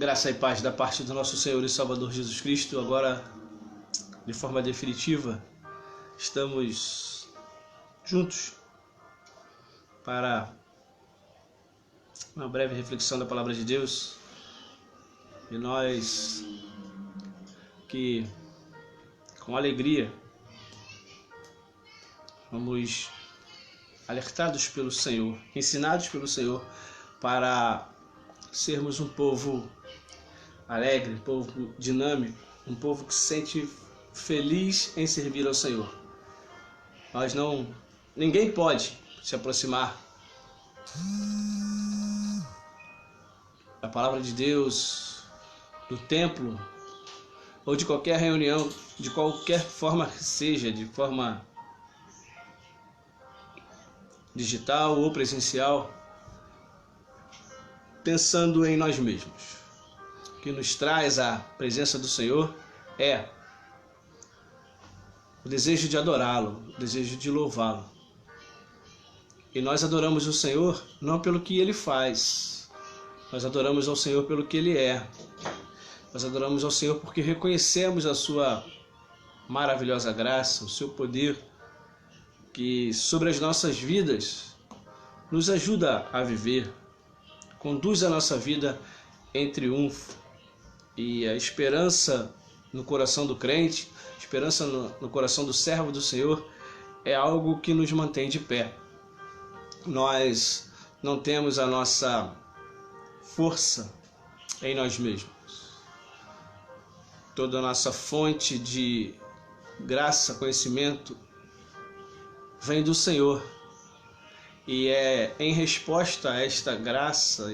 Graça e paz da parte do nosso Senhor e Salvador Jesus Cristo. Agora, de forma definitiva, estamos juntos para uma breve reflexão da Palavra de Deus. E nós que, com alegria, fomos alertados pelo Senhor, ensinados pelo Senhor para sermos um povo alegre, um povo dinâmico, um povo que se sente feliz em servir ao Senhor. Ninguém pode se aproximar da palavra de Deus, do templo ou de qualquer reunião, de qualquer forma que seja, de forma digital ou presencial, pensando em nós mesmos. O que nos traz a presença do Senhor é o desejo de adorá-lo, o desejo de louvá-lo. E nós adoramos o Senhor não pelo que Ele faz, nós adoramos ao Senhor pelo que Ele é. Nós adoramos ao Senhor porque reconhecemos a sua maravilhosa graça, o seu poder, que sobre as nossas vidas nos ajuda a viver, conduz a nossa vida em triunfo. E a esperança no coração do crente, a esperança no coração do servo do Senhor é algo que nos mantém de pé. Nós não temos a nossa força em nós mesmos. Toda a nossa fonte de graça, conhecimento, vem do Senhor. E é em resposta a esta graça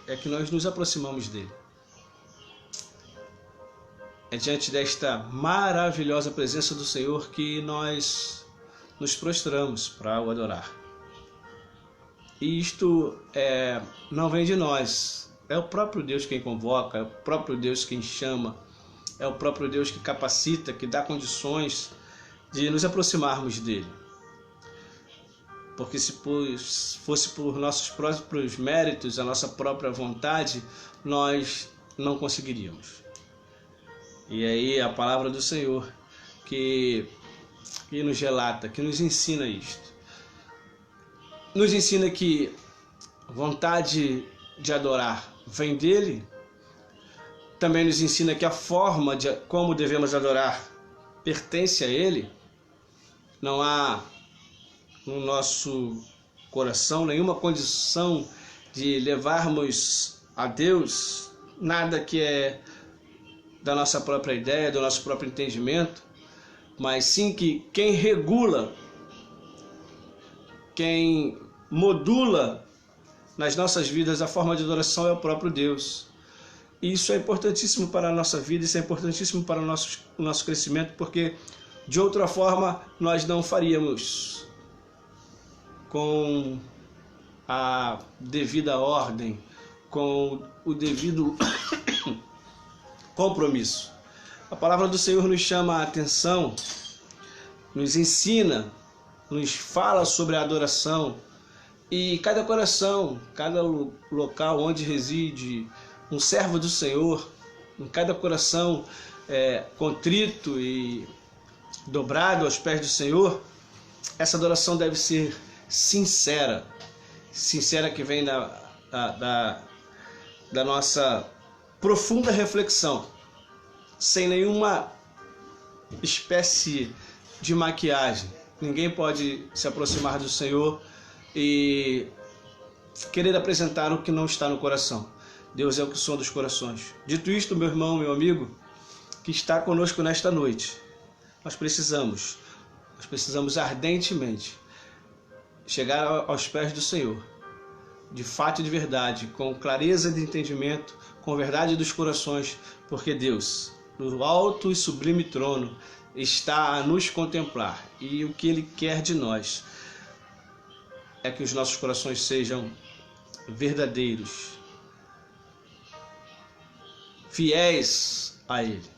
é que nós nos aproximamos dele. É diante desta maravilhosa presença do Senhor que nós nos prostramos para o adorar. E isto não vem de nós. É o próprio Deus quem convoca, é o próprio Deus quem chama, é o próprio Deus que capacita, que dá condições de nos aproximarmos dele. Porque se fosse por nossos próprios méritos, a nossa própria vontade, nós não conseguiríamos. E aí a palavra do Senhor que nos relata, que nos ensina isto. Nos ensina que a vontade de adorar vem dele. Também nos ensina que a forma de como devemos adorar pertence a ele. Não há no nosso coração nenhuma condição de levarmos a Deus nada que é da nossa própria ideia, do nosso próprio entendimento, mas sim que quem regula, quem modula nas nossas vidas a forma de adoração é o próprio Deus. E isso é importantíssimo para a nossa vida, isso é importantíssimo para o nosso crescimento, porque de outra forma nós não faríamos com a devida ordem, com o devido compromisso. A palavra do Senhor nos chama a atenção, nos ensina, nos fala sobre a adoração, e cada coração, cada local onde reside um servo do Senhor, em cada coração contrito e dobrado aos pés do Senhor, essa adoração deve ser sincera que vem da nossa profunda reflexão, sem nenhuma espécie de maquiagem. Ninguém pode se aproximar do Senhor e querer apresentar o que não está no coração. Deus é o que sonda os corações. Dito isto, meu irmão, meu amigo, que está conosco nesta noite, nós precisamos ardentemente chegar aos pés do Senhor, de fato e de verdade, com clareza de entendimento, com verdade dos corações, porque Deus, no alto e sublime trono, está a nos contemplar, e o que Ele quer de nós é que os nossos corações sejam verdadeiros, fiéis a Ele.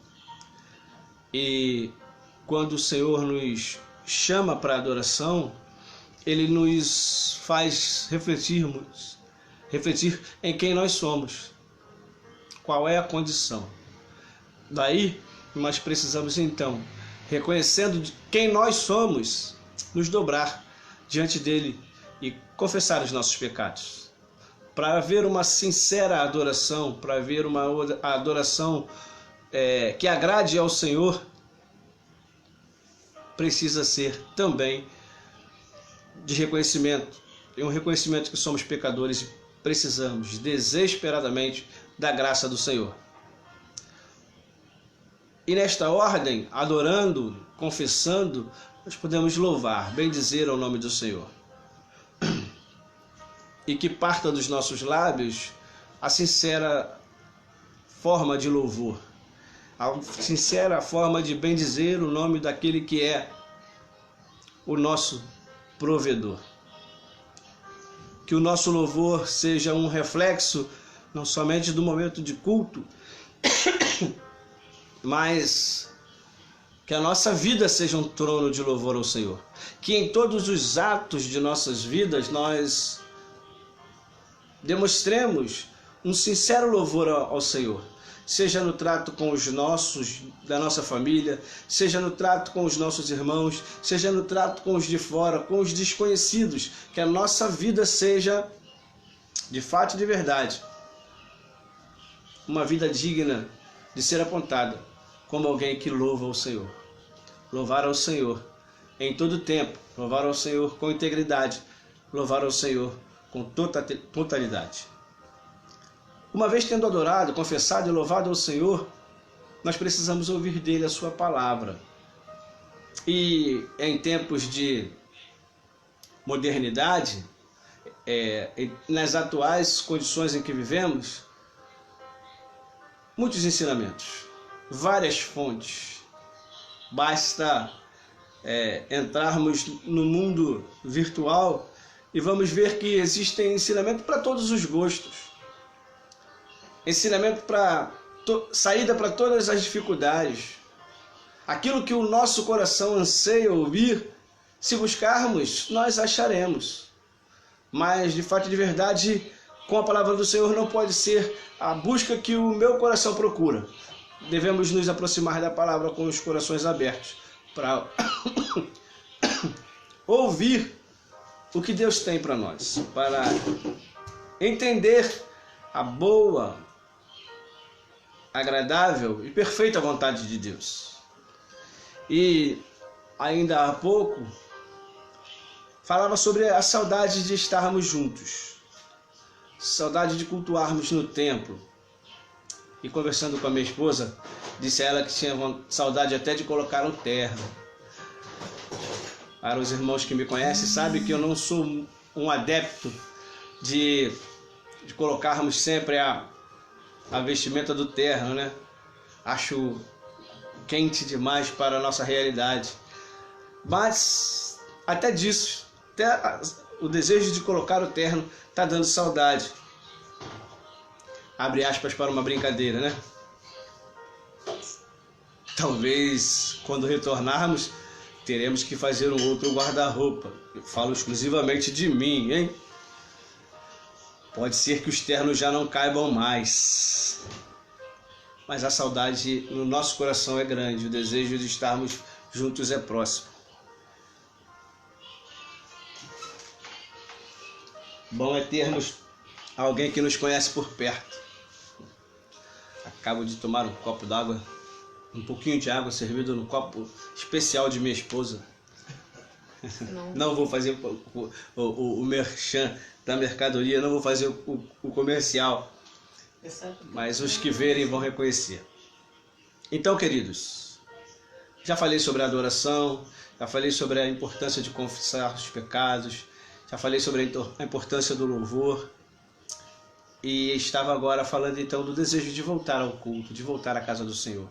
E quando o Senhor nos chama para a adoração, Ele nos faz refletir em quem nós somos. qual é a condição. Daí, nós precisamos então, reconhecendo quem nós somos, nos dobrar diante dele e confessar os nossos pecados. Para haver uma sincera adoração, para haver uma adoração que agrade ao Senhor, precisa ser também de reconhecimento, e um reconhecimento que somos pecadores e precisamos desesperadamente da graça do Senhor. E nesta ordem, adorando, confessando, nós podemos louvar, bendizer ao nome do Senhor. E que parta dos nossos lábios a sincera forma de louvor, a sincera forma de bendizer o nome daquele que é o nosso provedor. Que o nosso louvor seja um reflexo não somente do momento de culto, mas que a nossa vida seja um trono de louvor ao Senhor. Que em todos os atos de nossas vidas nós demonstremos um sincero louvor ao Senhor. Seja no trato com os nossos, da nossa família, seja no trato com os nossos irmãos, seja no trato com os de fora, com os desconhecidos. Que a nossa vida seja, de fato e de verdade, uma vida digna de ser apontada como alguém que louva ao Senhor. Louvar ao Senhor em todo tempo, louvar ao Senhor com integridade, louvar ao Senhor com totalidade. Uma vez tendo adorado, confessado e louvado ao Senhor, nós precisamos ouvir dele a sua palavra. E em tempos de modernidade, nas atuais condições em que vivemos, muitos ensinamentos, várias fontes. Basta entrarmos no mundo virtual e vamos ver que existem ensinamentos para todos os gostos. Ensinamento para saída para todas as dificuldades. Aquilo que o nosso coração anseia ouvir, se buscarmos, nós acharemos. Mas, de fato e de verdade, com a palavra do Senhor não pode ser a busca que o meu coração procura. Devemos nos aproximar da palavra com os corações abertos para ouvir o que Deus tem para nós, para entender a boa, agradável e perfeita vontade de Deus. E ainda há pouco falava sobre a saudade de estarmos juntos, saudade de cultuarmos no templo. E conversando com a minha esposa, disse a ela que tinha saudade até de colocar um terno. Para os irmãos que me conhecem, sabem que eu não sou um adepto de colocarmos sempre a vestimenta do terno, né? Acho quente demais para a nossa realidade. Mas até disso, até o desejo de colocar o terno está dando saudade. Abre aspas para uma brincadeira, né? Talvez quando retornarmos teremos que fazer um outro guarda-roupa. Eu falo exclusivamente de mim, hein? Pode ser que os ternos já não caibam mais. Mas a saudade no nosso coração é grande. O desejo de estarmos juntos é próximo. Bom é termos alguém que nos conhece por perto. Acabo de tomar um copo d'água, um pouquinho de água servido no copo especial de minha esposa. Não vou fazer o merchan da mercadoria, não vou fazer o comercial, mas os que verem vão reconhecer. Então, queridos, já falei sobre a adoração, já falei sobre a importância de confessar os pecados, já falei sobre a importância do louvor, e estava agora falando então do desejo de voltar ao culto, de voltar à casa do Senhor.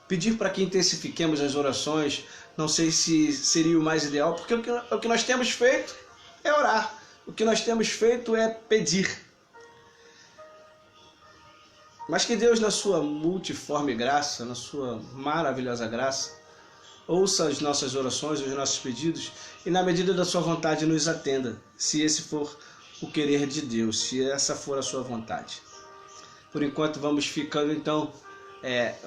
Pedir para que intensifiquemos as orações, não sei se seria o mais ideal, porque o que nós temos feito é orar. O que nós temos feito é pedir. Mas que Deus, na sua multiforme graça, na sua maravilhosa graça, ouça as nossas orações, os nossos pedidos, e na medida da sua vontade nos atenda, se esse for o querer de Deus, se essa for a sua vontade. Por enquanto vamos ficando então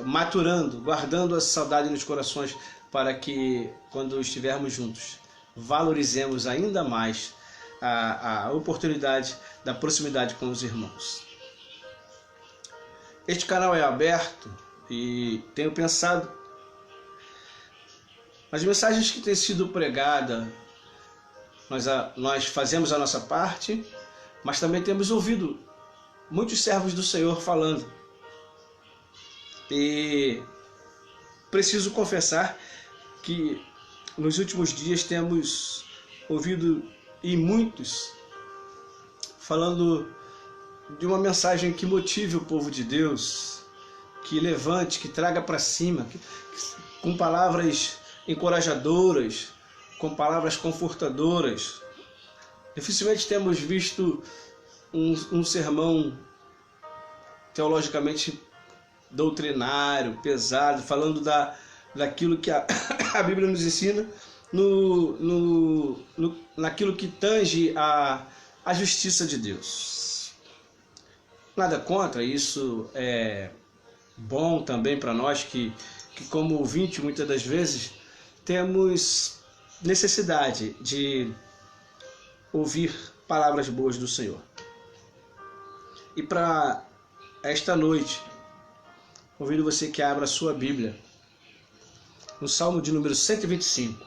maturando, guardando essa saudade nos corações, para que quando estivermos juntos valorizemos ainda mais a oportunidade da proximidade com os irmãos. Este canal é aberto e tenho pensado nas mensagens que têm sido pregadas. Nós fazemos a nossa parte, mas também temos ouvido muitos servos do Senhor falando. E preciso confessar que nos últimos dias temos ouvido e muitos falando de uma mensagem que motive o povo de Deus, que levante, que traga para cima, com palavras encorajadoras, com palavras confortadoras. Dificilmente temos visto um sermão teologicamente doutrinário, pesado, falando daquilo que a Bíblia nos ensina, naquilo que tange a justiça de Deus. Nada contra, isso é bom também para nós que como ouvinte, muitas das vezes, temos necessidade de ouvir palavras boas do Senhor. E para esta noite, convido você que abra a sua Bíblia no Salmo de número 125.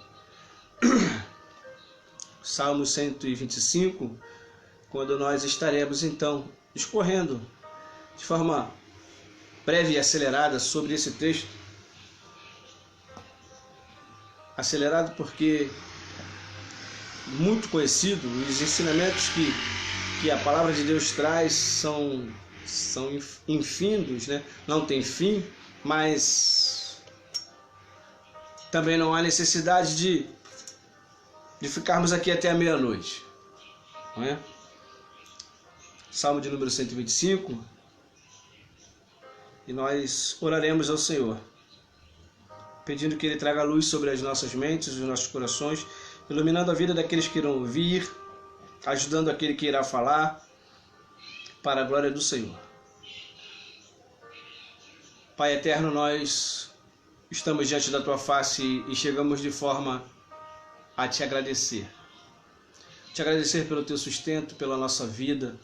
Salmo 125, quando nós estaremos então discorrendo de forma breve e acelerada sobre esse texto. Acelerado porque muito conhecido, os ensinamentos que a palavra de Deus traz são infindos, né? Não tem fim, mas também não há necessidade de ficarmos aqui até a meia-noite, não é? Salmo de número 125, e nós oraremos ao Senhor, pedindo que Ele traga luz sobre as nossas mentes, os nossos corações, iluminando a vida daqueles que irão ouvir, ajudando aquele que irá falar, para a glória do Senhor. Pai eterno, nós estamos diante da Tua face e chegamos de forma a Te agradecer. Te agradecer pelo Teu sustento, pela nossa vida,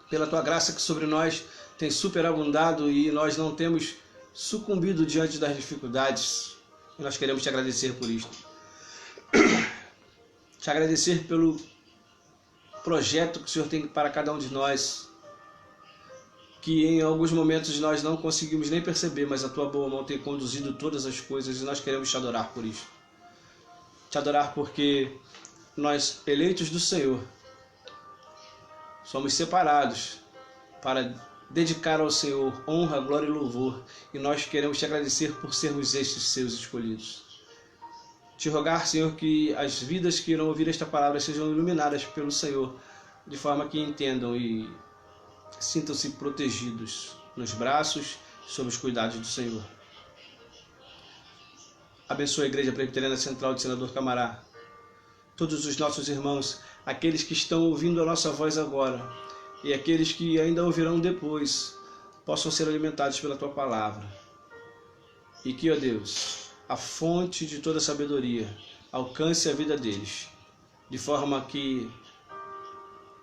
pela Tua graça que sobre nós tem superabundado e nós não temos sucumbido diante das dificuldades. E nós queremos Te agradecer por isto. Te agradecer pelo projeto que o Senhor tem para cada um de nós, que em alguns momentos nós não conseguimos nem perceber, mas a Tua boa mão tem conduzido todas as coisas e nós queremos Te adorar por isso. Te adorar porque nós, eleitos do Senhor, somos separados para dedicar ao Senhor honra, glória e louvor, e nós queremos Te agradecer por sermos estes Seus escolhidos. Te rogar, Senhor, que as vidas que irão ouvir esta palavra sejam iluminadas pelo Senhor, de forma que entendam e sintam-se protegidos nos braços e sob os cuidados do Senhor. Abençoa a Igreja Presbiteriana Central de Senador Camará, todos os nossos irmãos, aqueles que estão ouvindo a nossa voz agora e aqueles que ainda ouvirão depois, possam ser alimentados pela Tua palavra. E que, ó Deus, a fonte de toda sabedoria alcance a vida deles, de forma que,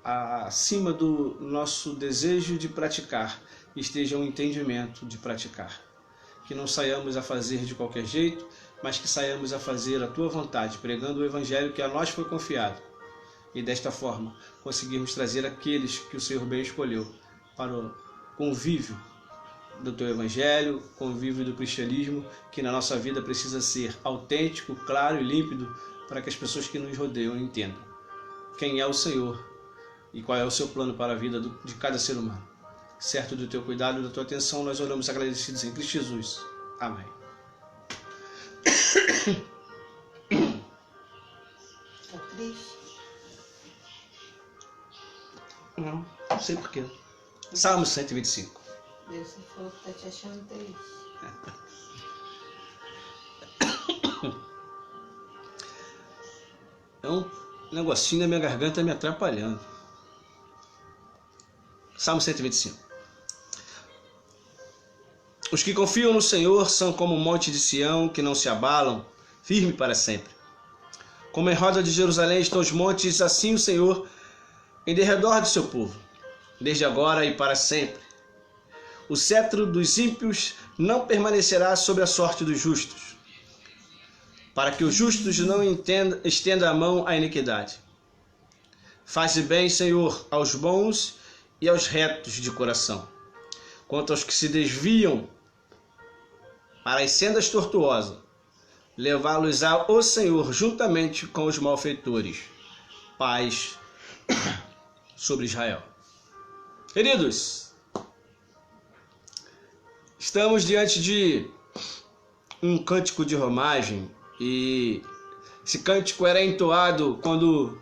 acima do nosso desejo de praticar, esteja um entendimento de praticar. Que não saiamos a fazer de qualquer jeito, mas que saiamos a fazer a Tua vontade, pregando o Evangelho que a nós foi confiado. E desta forma conseguirmos trazer aqueles que o Senhor bem escolheu para o convívio do Teu Evangelho, convívio do cristianismo, que na nossa vida precisa ser autêntico, claro e límpido, para que as pessoas que nos rodeiam entendam quem é o Senhor e qual é o Seu plano para a vida de cada ser humano. Certo do Teu cuidado e da Tua atenção, nós oramos agradecidos em Cristo Jesus. Amém. Tá triste? Não sei porquê. Salmo 125. Deus falou que tá te achando triste. É um negocinho na minha garganta me atrapalhando. Salmo 125. Os que confiam no Senhor são como o monte de Sião, que não se abalam, firme para sempre. Como em roda de Jerusalém estão os montes, assim o Senhor em derredor do seu povo, desde agora e para sempre. O cetro dos ímpios não permanecerá sobre a sorte dos justos, para que os justos não estendam a mão à iniquidade. Faze bem, Senhor, aos bons e aos retos de coração. Quanto aos que se desviam para as sendas tortuosas, levá-los-á o Senhor juntamente com os malfeitores. Paz sobre Israel. Queridos, estamos diante de um cântico de romagem, e esse cântico era entoado quando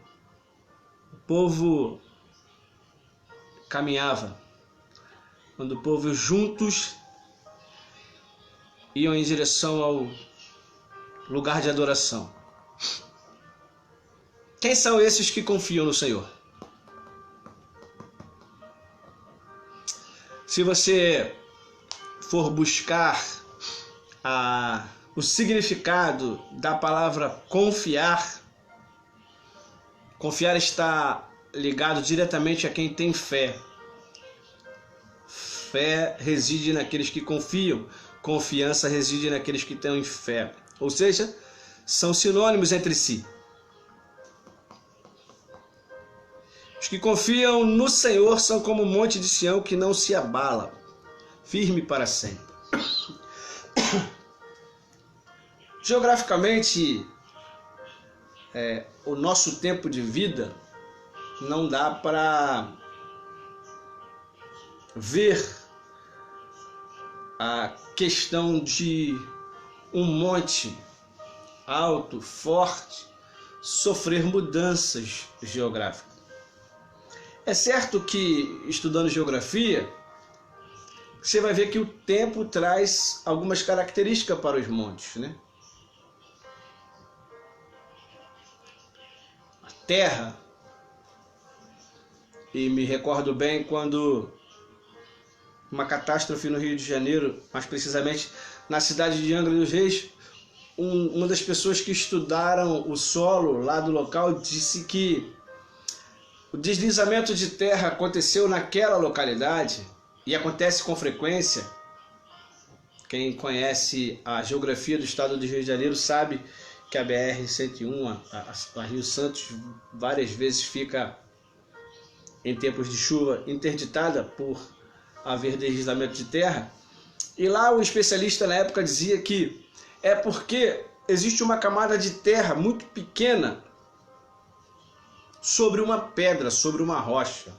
o povo caminhava, quando o povo juntos iam em direção ao lugar de adoração. Quem são esses que confiam no Senhor? Se você for buscar o significado da palavra confiar, confiar está ligado diretamente a quem tem fé. Fé reside naqueles que confiam, confiança reside naqueles que têm fé. Ou seja, são sinônimos entre si. Os que confiam no Senhor são como o monte de Sião que não se abala, firme para sempre. Geograficamente, o nosso tempo de vida não dá para ver a questão de um monte alto, forte, sofrer mudanças geográficas. É certo que, estudando geografia, você vai ver que o tempo traz algumas características para os montes, né? A terra, e me recordo bem quando uma catástrofe no Rio de Janeiro, mais precisamente na cidade de Angra dos Reis, uma das pessoas que estudaram o solo lá do local disse que o deslizamento de terra aconteceu naquela localidade e acontece com frequência. Quem conhece a geografia do estado do Rio de Janeiro sabe que a BR-101, a Rio Santos, várias vezes fica, em tempos de chuva, interditada por haver deslizamento de terra. E lá o especialista na época dizia que é porque existe uma camada de terra muito pequena sobre uma pedra, sobre uma rocha.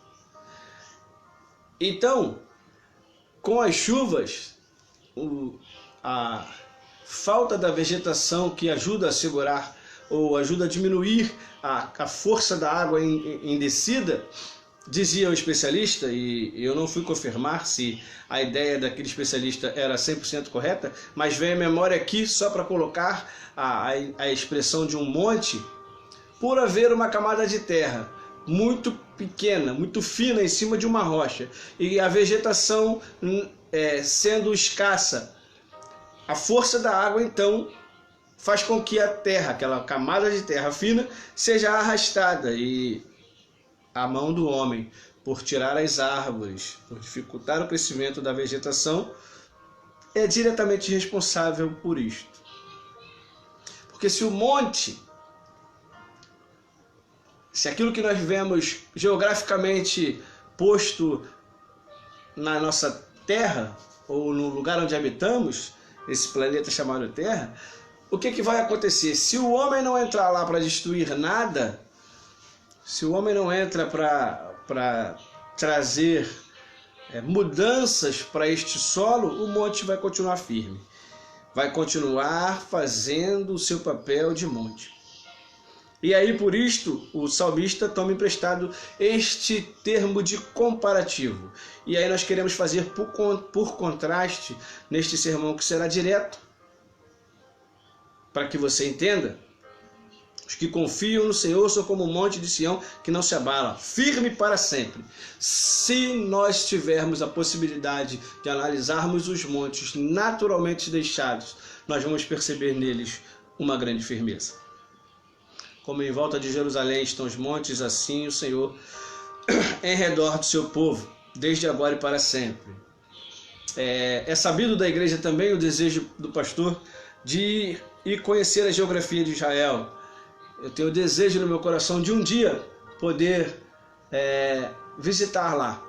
Então, com as chuvas, a falta da vegetação que ajuda a segurar ou ajuda a diminuir a força da água em descida, dizia o especialista, e eu não fui confirmar se a ideia daquele especialista era 100% correta, mas vem à memória aqui só para colocar a expressão de um monte, por haver uma camada de terra muito pequena, muito fina em cima de uma rocha, e a vegetação sendo escassa, a força da água então faz com que a terra, aquela camada de terra fina, seja arrastada, e a mão do homem, por tirar as árvores, por dificultar o crescimento da vegetação, é diretamente responsável por isto. Porque se o monte, se aquilo que nós vemos geograficamente posto na nossa Terra, ou no lugar onde habitamos, esse planeta chamado Terra, o que vai acontecer? Se o homem não entrar lá para destruir nada, se o homem não entra para trazer mudanças para este solo, o monte vai continuar firme. Vai continuar fazendo o seu papel de monte. E aí, por isto, o salmista toma emprestado este termo de comparativo. E aí nós queremos fazer por contraste, neste sermão que será direto, para que você entenda, Os que confiam no Senhor são como o monte de Sião que não se abala, firme para sempre. Se nós tivermos a possibilidade de analisarmos os montes naturalmente deixados, nós vamos perceber neles uma grande firmeza. Como em volta de Jerusalém estão os montes, assim o Senhor em redor do seu povo, desde agora e para sempre. É sabido da igreja também o desejo do pastor de ir conhecer a geografia de Israel. Eu tenho o desejo no meu coração de um dia poder visitar lá.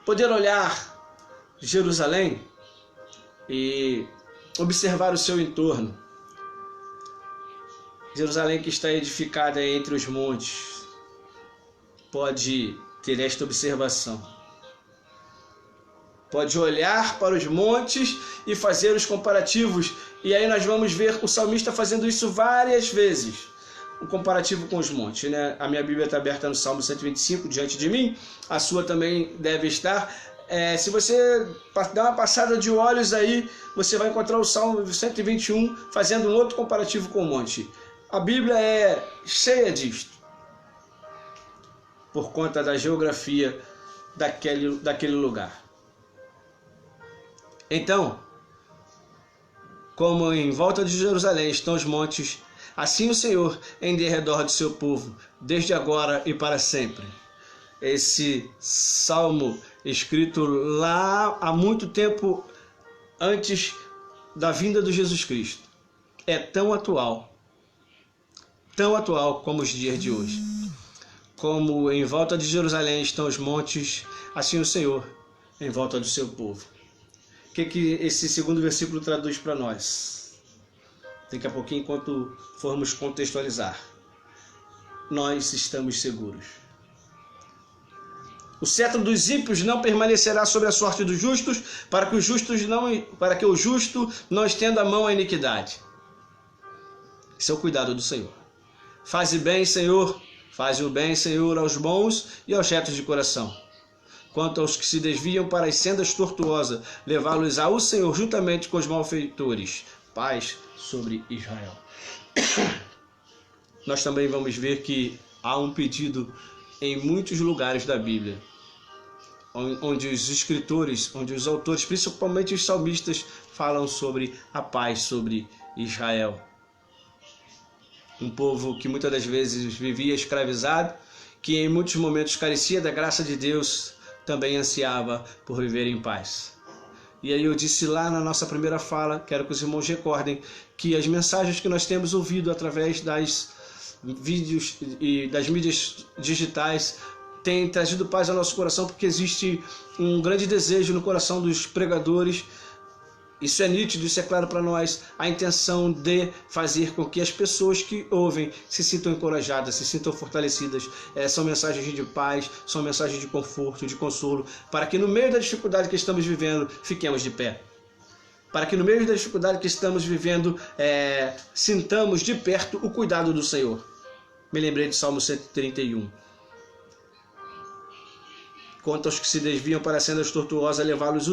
Poder olhar Jerusalém e observar o seu entorno. Jerusalém que está edificada entre os montes pode ter esta observação. Pode olhar para os montes e fazer os comparativos. E aí nós vamos ver o salmista fazendo isso várias vezes. O comparativo com os montes, né? A minha Bíblia está aberta no Salmo 125 diante de mim. A sua também deve estar. Se você dar uma passada de olhos aí, você vai encontrar o Salmo 121 fazendo um outro comparativo com o monte. A Bíblia é cheia disto. Por conta da geografia daquele lugar. Então, como em volta de Jerusalém estão os montes, assim o Senhor em derredor do seu povo, desde agora e para sempre. Esse salmo escrito lá há muito tempo antes da vinda de Jesus Cristo é tão atual como os dias de hoje. Como em volta de Jerusalém estão os montes, assim o Senhor em volta do seu povo. O que esse segundo versículo traduz para nós? Daqui a pouquinho, enquanto formos contextualizar. Nós estamos seguros. O cetro dos ímpios não permanecerá sobre a sorte dos justos, para que o justo não estenda a mão à iniquidade. Esse é o cuidado do Senhor. Faze bem, Senhor, faze o bem, Senhor, aos bons e aos retos de coração. Quanto aos que se desviam para as sendas tortuosas, levá-los ao Senhor juntamente com os malfeitores. Paz sobre Israel. Nós também vamos ver que há um pedido em muitos lugares da Bíblia, onde os escritores, onde os autores, principalmente os salmistas, falam sobre a paz sobre Israel. Um povo que muitas das vezes vivia escravizado, que em muitos momentos carecia da graça de Deus, também ansiava por viver em paz. E aí eu disse lá na nossa primeira fala, quero que os irmãos recordem, que as mensagens que nós temos ouvido através das vídeos e das mídias digitais têm trazido paz ao nosso coração, porque existe um grande desejo no coração dos pregadores. Isso é nítido, isso é claro para nós, a intenção de fazer com que as pessoas que ouvem se sintam encorajadas, se sintam fortalecidas. São mensagens de paz, são mensagens de conforto, de consolo, para que no meio da dificuldade que estamos vivendo, fiquemos de pé. Para que no meio da dificuldade que estamos vivendo, sintamos de perto o cuidado do Senhor. Me lembrei de Salmo 131. Quanto aos que se desviam para sendas tortuosas, levá-los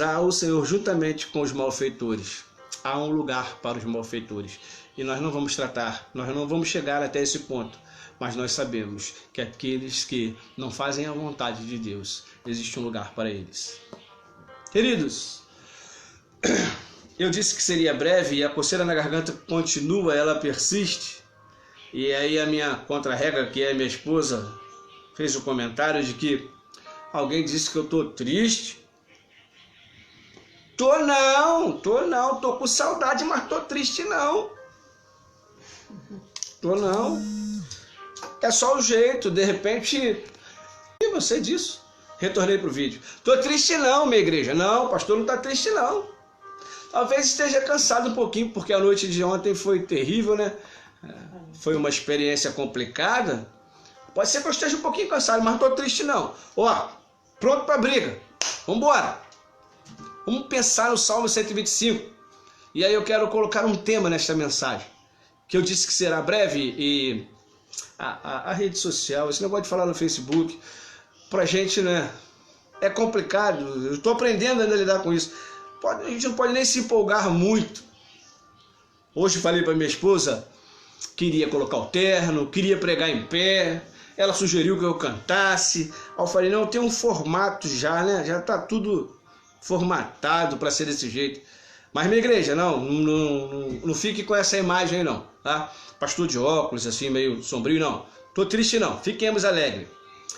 ao Senhor juntamente com os malfeitores. Há um lugar para os malfeitores. E nós não vamos chegar até esse ponto. Mas nós sabemos que aqueles que não fazem a vontade de Deus, existe um lugar para eles. Queridos, eu disse que seria breve e a coceira na garganta continua, ela persiste. E aí a minha contra-regra, que é minha esposa, fez o comentário de que alguém disse que eu estou triste. Tô com saudade, mas tô triste não. Tô não. É só o jeito, de repente... E você disso? Retornei pro vídeo. Tô triste não, minha igreja. Não, o pastor não tá triste não. Talvez esteja cansado um pouquinho, porque a noite de ontem foi terrível, né? Foi uma experiência complicada. Pode ser que eu esteja um pouquinho cansado, mas não tô triste não. Ó, pronto pra briga. Vambora. Vamos pensar no Salmo 125. E aí eu quero colocar um tema nesta mensagem, que eu disse que será breve. E a rede social, esse negócio de falar no Facebook, pra gente, né, é complicado. Eu estou aprendendo ainda a lidar com isso. A gente não pode nem se empolgar muito. Hoje falei para minha esposa que iria colocar o terno, queria pregar em pé. Ela sugeriu que eu cantasse. Aí eu falei, não, eu tenho um formato já, né? Já tá tudo formatado para ser desse jeito. Mas minha igreja, não fique com essa imagem aí não, tá? Pastor de óculos, assim, meio sombrio, não. Tô triste não, fiquemos alegres.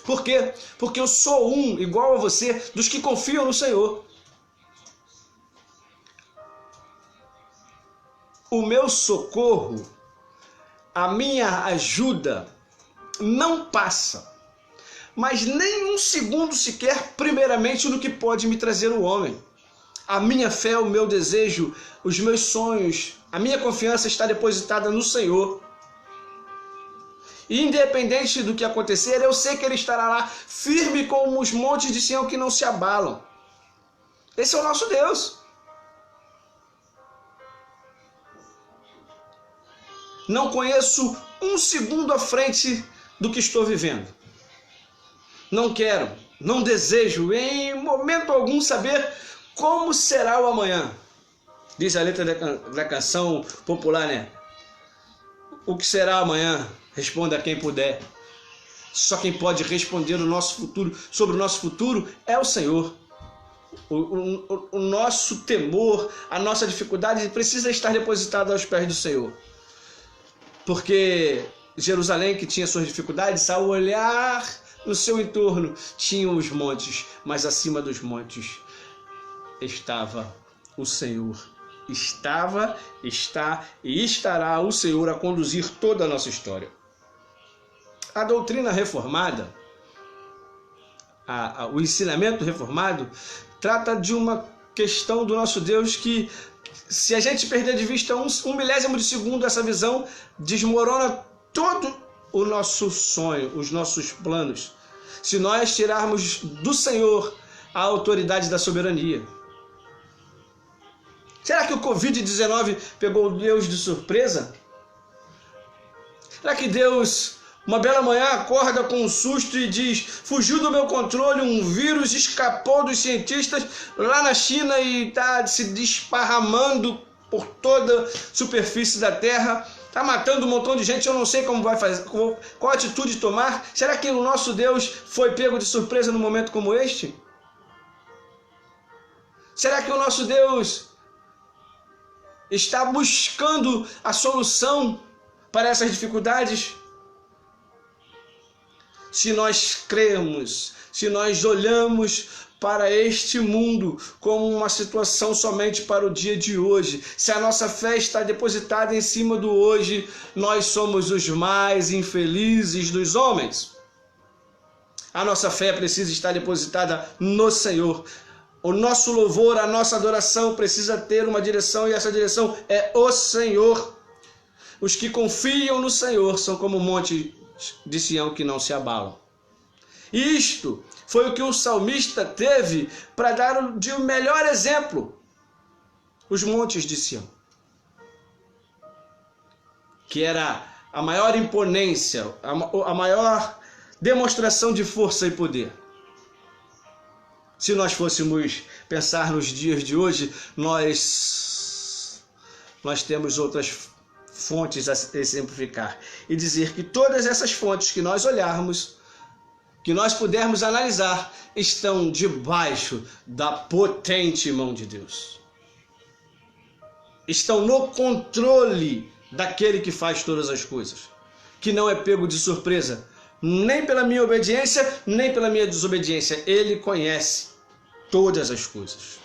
Por quê? Porque eu sou um, igual a você, dos que confiam no Senhor. O meu socorro, a minha ajuda, não passa, mas nem um segundo sequer, primeiramente, no que pode me trazer o homem. A minha fé, o meu desejo, os meus sonhos, a minha confiança está depositada no Senhor. E independente do que acontecer, eu sei que Ele estará lá, firme como os montes de Sião que não se abalam. Esse é o nosso Deus. Não conheço um segundo à frente do que estou vivendo. Não quero, não desejo em momento algum saber como será o amanhã. Diz a letra da canção popular, né? O que será amanhã? Responda quem puder. Só quem pode responder o nosso futuro, sobre o nosso futuro é o Senhor. O nosso temor, a nossa dificuldade precisa estar depositada aos pés do Senhor. Porque Jerusalém, que tinha suas dificuldades, ao olhar no seu entorno, tinha os montes, mas acima dos montes estava o Senhor. Estava, está e estará o Senhor a conduzir toda a nossa história. A doutrina reformada, o ensinamento reformado, trata de uma questão do nosso Deus que, se a gente perder de vista um milésimo de segundo essa visão, desmorona todo o nosso sonho, os nossos planos. Se nós tirarmos do Senhor a autoridade da soberania. Será que o Covid-19 pegou Deus de surpresa? Será que Deus, uma bela manhã, acorda com um susto e diz: fugiu do meu controle, um vírus escapou dos cientistas lá na China e está se desparramando por toda a superfície da Terra, está matando um montão de gente, eu não sei como vai fazer, qual atitude tomar? Será que o nosso Deus foi pego de surpresa num momento como este? Será que o nosso Deus está buscando a solução para essas dificuldades? Se nós cremos, se nós olhamos para este mundo como uma situação somente para o dia de hoje, se a nossa fé está depositada em cima do hoje, nós somos os mais infelizes dos homens. A nossa fé precisa estar depositada no Senhor. O nosso louvor, a nossa adoração precisa ter uma direção, e essa direção é o Senhor. Os que confiam no Senhor são como o monte de Sião que não se abalam. Isto foi o que o salmista teve para dar de um melhor exemplo. Os montes de Sião, que era a maior imponência, a maior demonstração de força e poder. Se nós fôssemos pensar nos dias de hoje, nós temos outras fontes a exemplificar e dizer que todas essas fontes que nós olharmos, que nós pudermos analisar, estão debaixo da potente mão de Deus. Estão no controle daquele que faz todas as coisas, que não é pego de surpresa, nem pela minha obediência, nem pela minha desobediência. Ele conhece todas as coisas.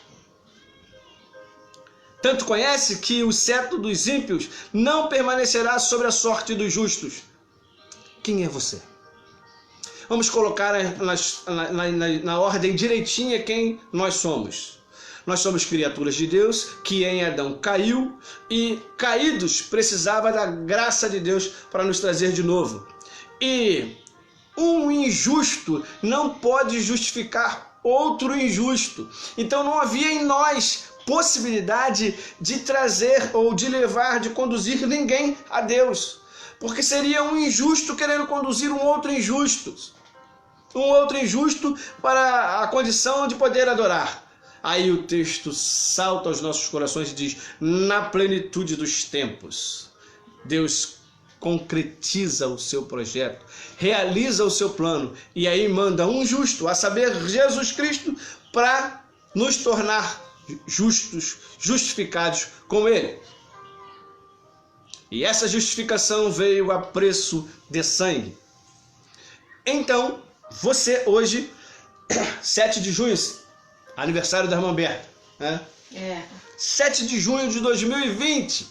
Tanto conhece que o cetro dos ímpios não permanecerá sobre a sorte dos justos. Quem é você? Vamos colocar na ordem direitinha quem nós somos. Nós somos criaturas de Deus, que em Adão caiu e, caídos, precisava da graça de Deus para nos trazer de novo. E um injusto não pode justificar outro injusto. Então não havia em nós possibilidade de trazer ou de levar, de conduzir ninguém a Deus. Porque seria um injusto querendo conduzir um outro injusto. Um outro injusto para a condição de poder adorar. Aí o texto salta aos nossos corações e diz: na plenitude dos tempos, Deus concretiza o seu projeto, realiza o seu plano, e aí manda um justo, a saber, Jesus Cristo, para nos tornar justos, justificados com Ele. E essa justificação veio a preço de sangue. Então, você hoje, 7 de junho, aniversário da irmã Berta, né? 7 de junho de 2020,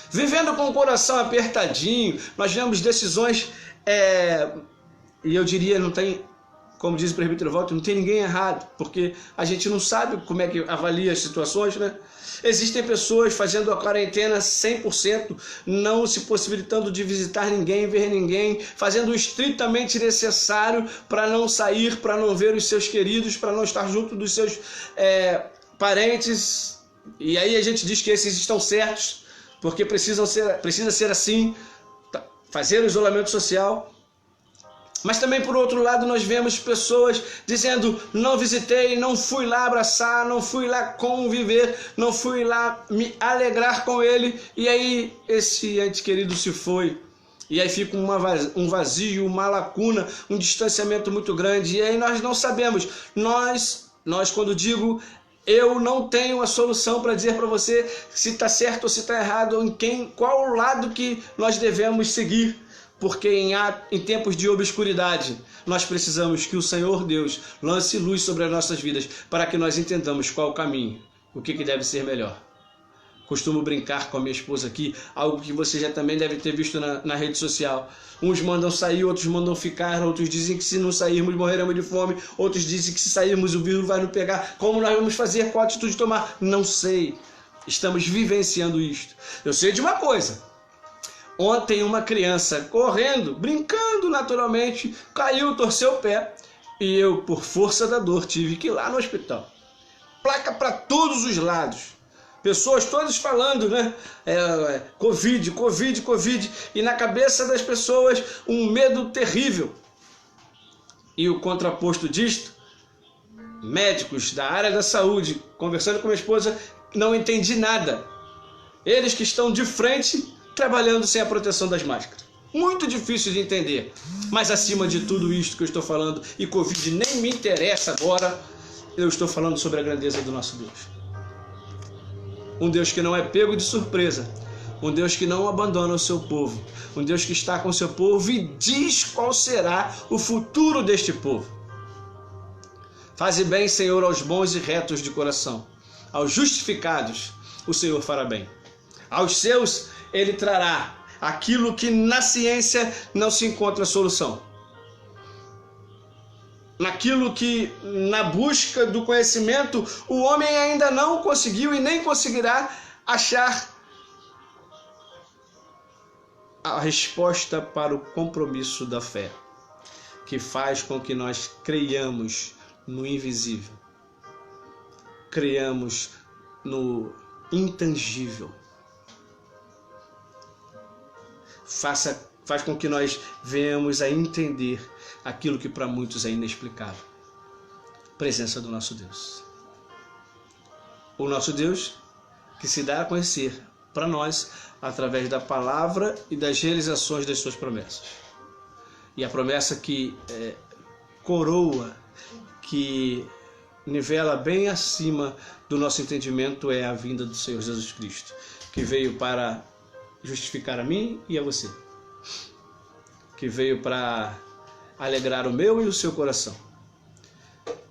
vivendo com o coração apertadinho, nós vemos decisões, e eu diria, não tem, como diz o presbítero Walter, não tem ninguém errado, porque a gente não sabe como é que avalia as situações, né? Existem pessoas fazendo a quarentena 100%, não se possibilitando de visitar ninguém, ver ninguém, fazendo o estritamente necessário para não sair, para não ver os seus queridos, para não estar junto dos seus parentes. E aí a gente diz que esses estão certos, porque precisa ser assim, fazer o isolamento social. Mas também, por outro lado, nós vemos pessoas dizendo: não visitei, não fui lá abraçar, não fui lá conviver, não fui lá me alegrar com ele. E aí esse ente querido se foi. E aí fica um vazio, uma lacuna, um distanciamento muito grande. E aí nós não sabemos. Nós quando digo, eu não tenho a solução para dizer para você se está certo ou se está errado, qual o lado que nós devemos seguir. Porque em tempos de obscuridade, nós precisamos que o Senhor Deus lance luz sobre as nossas vidas, para que nós entendamos qual o caminho, o que deve ser melhor. Costumo brincar com a minha esposa aqui, algo que você já também deve ter visto na rede social. Uns mandam sair, outros mandam ficar, outros dizem que se não sairmos morreremos de fome, outros dizem que se sairmos o vírus vai nos pegar. Como nós vamos fazer? Qual atitude tomar? Não sei. Estamos vivenciando isto. Eu sei de uma coisa. Ontem uma criança correndo, brincando naturalmente, caiu, torceu o pé e eu, por força da dor, tive que ir lá no hospital. Placa para todos os lados. Pessoas todas falando, né? Covid, Covid, Covid. E na cabeça das pessoas um medo terrível. E o contraposto disto, médicos da área da saúde, conversando com minha esposa, não entendi nada. Eles que estão de frente, trabalhando sem a proteção das máscaras. Muito difícil de entender. Mas acima de tudo isto que eu estou falando, e Covid nem me interessa agora, eu estou falando sobre a grandeza do nosso Deus. Um Deus que não é pego de surpresa. Um Deus que não abandona o seu povo. Um Deus que está com o seu povo e diz qual será o futuro deste povo. Faze bem, Senhor, aos bons e retos de coração. Aos justificados, o Senhor fará bem. Aos seus, Ele trará aquilo que na ciência não se encontra solução. Naquilo que na busca do conhecimento o homem ainda não conseguiu e nem conseguirá achar a resposta para o compromisso da fé, que faz com que nós creiamos no invisível, creiamos no intangível. Faz com que nós venhamos a entender aquilo que para muitos é inexplicável. Presença do nosso Deus. O nosso Deus que se dá a conhecer para nós através da palavra e das realizações das suas promessas. E a promessa que coroa, que nivela bem acima do nosso entendimento é a vinda do Senhor Jesus Cristo, que veio para justificar a mim e a você, que veio para alegrar o meu e o seu coração,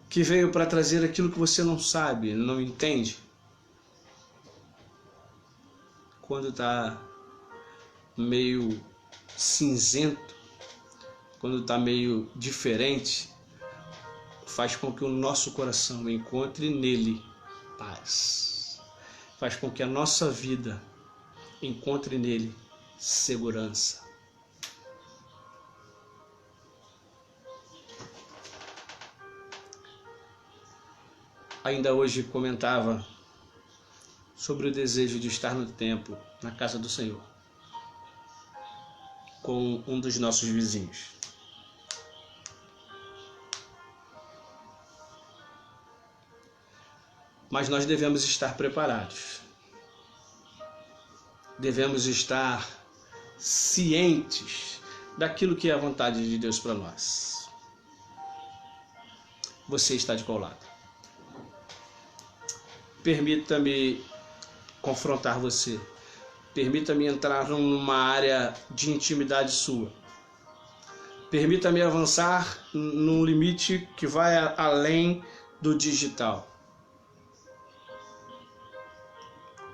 que veio para trazer aquilo que você não sabe, não entende. Quando está meio cinzento, quando está meio diferente, faz com que o nosso coração encontre nele paz. Faz com que a nossa vida encontre nele segurança. Ainda hoje comentava sobre o desejo de estar no templo, na casa do Senhor, com um dos nossos vizinhos. Mas nós devemos estar preparados. Devemos estar cientes daquilo que é a vontade de Deus para nós. Você está de qual lado? Permita-me confrontar você. Permita-me entrar numa área de intimidade sua. Permita-me avançar num limite que vai além do digital.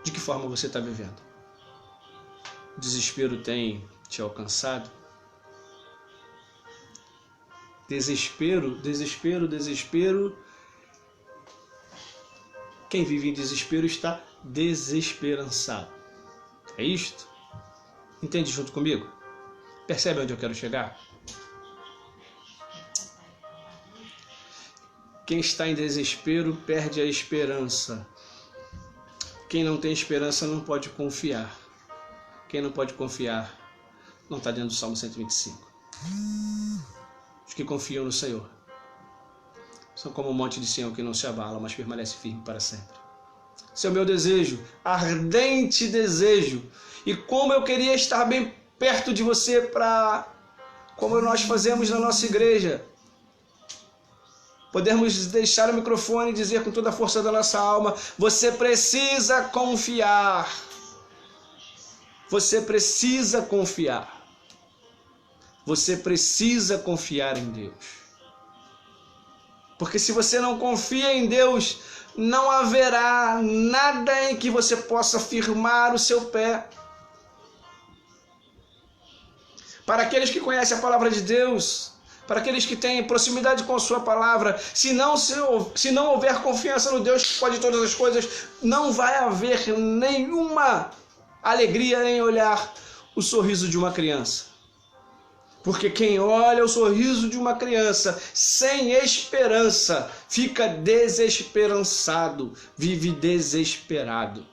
De que forma você está vivendo? O desespero tem te alcançado? Desespero. Quem vive em desespero está desesperançado. É isto? Entende junto comigo? Percebe onde eu quero chegar? Quem está em desespero perde a esperança. Quem não tem esperança não pode confiar. Quem não pode confiar não está dentro do Salmo 125. Os que confiam no Senhor são como o monte de Sião que não se abala, mas permanece firme para sempre. Esse é o meu desejo, ardente desejo. E como eu queria estar bem perto de você como nós fazemos na nossa igreja. Podemos deixar o microfone e dizer com toda a força da nossa alma: você precisa confiar. Você precisa confiar. Você precisa confiar em Deus. Porque se você não confia em Deus, não haverá nada em que você possa firmar o seu pé. Para aqueles que conhecem a palavra de Deus, para aqueles que têm proximidade com a sua palavra, se não houver confiança no Deus que pode todas as coisas, não vai haver nenhuma alegria em olhar o sorriso de uma criança. Porque quem olha o sorriso de uma criança sem esperança fica desesperançado, vive desesperado.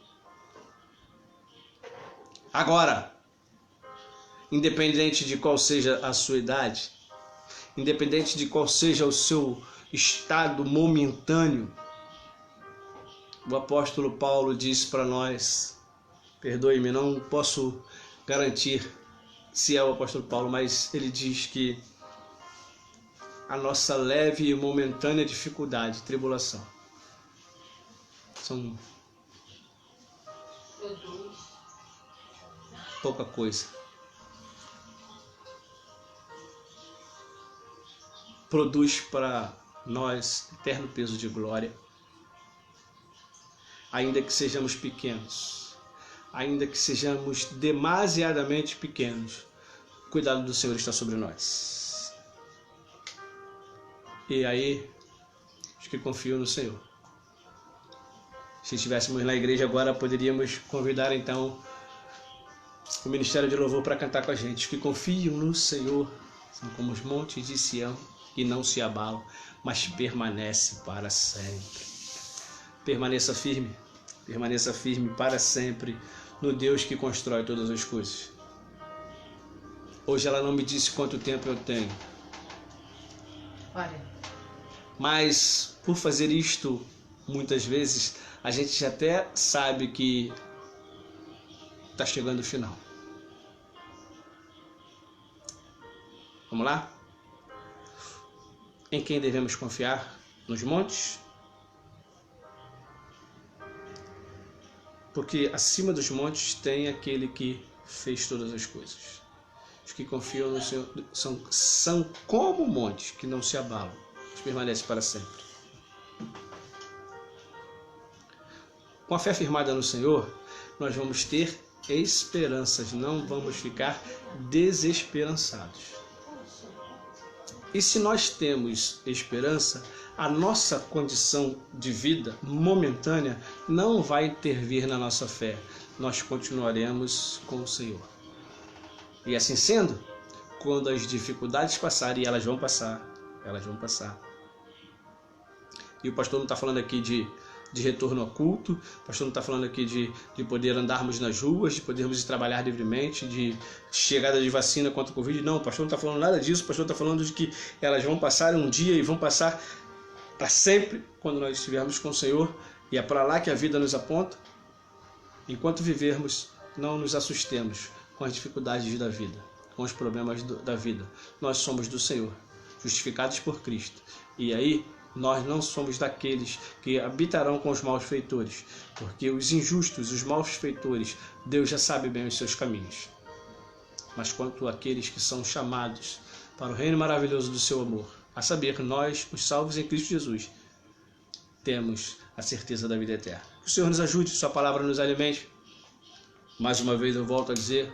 Agora, independente de qual seja a sua idade, independente de qual seja o seu estado momentâneo, o apóstolo Paulo diz para nós, perdoe-me, não posso garantir se é o apóstolo Paulo, mas ele diz que a nossa leve e momentânea dificuldade, tribulação, são pouca coisa. Produz para nós eterno peso de glória, ainda que sejamos pequenos, ainda que sejamos demasiadamente pequenos, o cuidado do Senhor está sobre nós. E aí, os que confiam no Senhor. Se estivéssemos na igreja agora, poderíamos convidar então o Ministério de Louvor para cantar com a gente. Os que confiam no Senhor são como os montes de Sião, e não se abalam, mas permanece para sempre. Permaneça firme para sempre no Deus que constrói todas as coisas. Hoje ela não me disse quanto tempo eu tenho. Mas por fazer isto, muitas vezes, a gente até sabe que está chegando o final. Vamos lá? Em quem devemos confiar? Nos montes? Porque acima dos montes tem aquele que fez todas as coisas. Os que confiam no Senhor são como montes que não se abalam, mas permanecem para sempre. Com a fé firmada no Senhor, nós vamos ter esperanças, não vamos ficar desesperançados. E se nós temos esperança, a nossa condição de vida momentânea não vai intervir na nossa fé. Nós continuaremos com o Senhor. E assim sendo, quando as dificuldades passarem, e elas vão passar. E o pastor não está falando aqui de retorno ao culto, o pastor não está falando aqui de poder andarmos nas ruas, de podermos trabalhar livremente, de chegada de vacina contra o Covid. Não, o pastor não está falando nada disso, o pastor está falando de que elas vão passar um dia e vão passar para sempre quando nós estivermos com o Senhor E é para lá que a vida nos aponta. Enquanto vivermos, não nos assustemos com as dificuldades da vida, com os problemas da vida. Nós somos do Senhor, justificados por Cristo. E aí, nós não somos daqueles que habitarão com os malfeitores, porque os injustos, os malfeitores, Deus já sabe bem os seus caminhos. Mas quanto àqueles que são chamados para o reino maravilhoso do seu amor, a saber, nós, os salvos em Cristo Jesus, temos a certeza da vida eterna. Que o Senhor nos ajude, sua palavra nos alimente. Mais uma vez eu volto a dizer,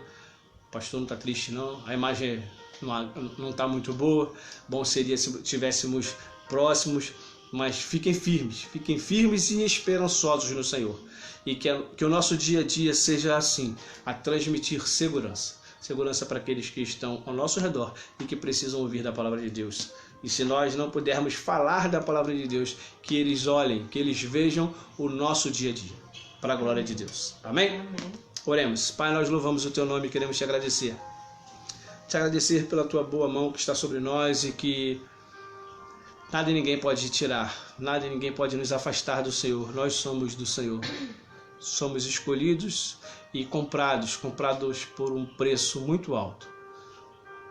o pastor não está triste não, a imagem não está muito boa, bom seria se estivéssemos próximos, mas fiquem firmes e esperançosos no Senhor. E que o nosso dia a dia seja assim, a transmitir segurança para aqueles que estão ao nosso redor e que precisam ouvir da palavra de Deus. E se nós não pudermos falar da palavra de Deus, que eles olhem, que eles vejam o nosso dia a dia, para a glória de Deus. Amém? Amém. Oremos. Pai, nós louvamos o teu nome e queremos te agradecer. Te agradecer pela tua boa mão que está sobre nós e que nada e ninguém pode tirar, nada e ninguém pode nos afastar do Senhor. Nós somos do Senhor. Somos escolhidos e comprados por um preço muito alto.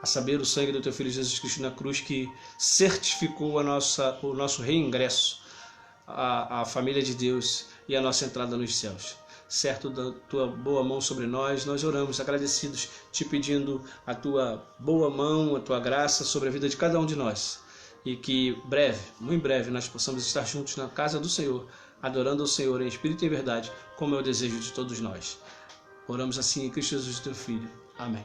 A saber, o sangue do teu Filho Jesus Cristo na cruz, que certificou o nosso reingresso à família de Deus e a nossa entrada nos céus. Certo da tua boa mão sobre nós, nós oramos agradecidos, te pedindo a tua boa mão, a tua graça sobre a vida de cada um de nós. E que muito em breve, nós possamos estar juntos na casa do Senhor, adorando ao Senhor em espírito e em verdade, como é o desejo de todos nós. Oramos assim em Cristo Jesus, teu Filho. Amém.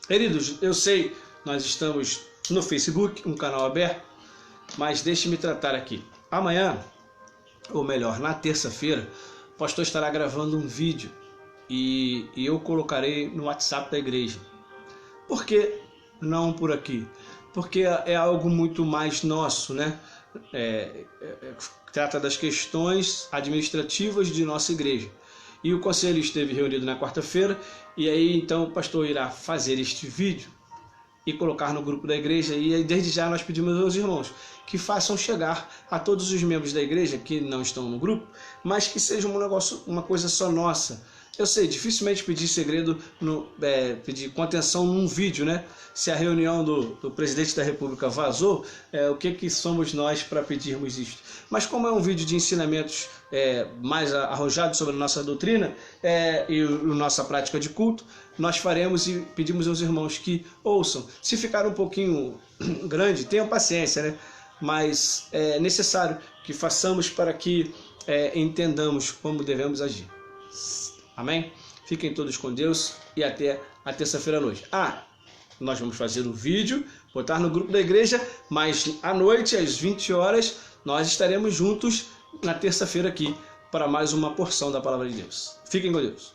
Queridos, eu sei, nós estamos no Facebook, um canal aberto, mas deixe-me tratar aqui. Amanhã, ou melhor, na terça-feira, o pastor estará gravando um vídeo e eu colocarei no WhatsApp da igreja. Por que não por aqui? Porque é algo muito mais nosso, né? Trata das questões administrativas de nossa igreja. E o conselho esteve reunido na quarta-feira, e aí então o pastor irá fazer este vídeo e colocar no grupo da igreja. E aí, desde já nós pedimos aos irmãos que façam chegar a todos os membros da igreja que não estão no grupo, mas que seja uma coisa só nossa. Eu sei, dificilmente pedir segredo, pedir contenção num vídeo, né? Se a reunião do presidente da República vazou, o que somos nós para pedirmos isto? Mas como é um vídeo de ensinamentos mais arrojado sobre a nossa doutrina e a nossa prática de culto, nós faremos e pedimos aos irmãos que ouçam. Se ficar um pouquinho grande, tenham paciência, né? Mas é necessário que façamos para que entendamos como devemos agir. Amém? Fiquem todos com Deus e até a terça-feira à noite. Nós vamos fazer o vídeo, botar no grupo da igreja, mas à noite, às 20 horas, nós estaremos juntos na terça-feira aqui para mais uma porção da palavra de Deus. Fiquem com Deus.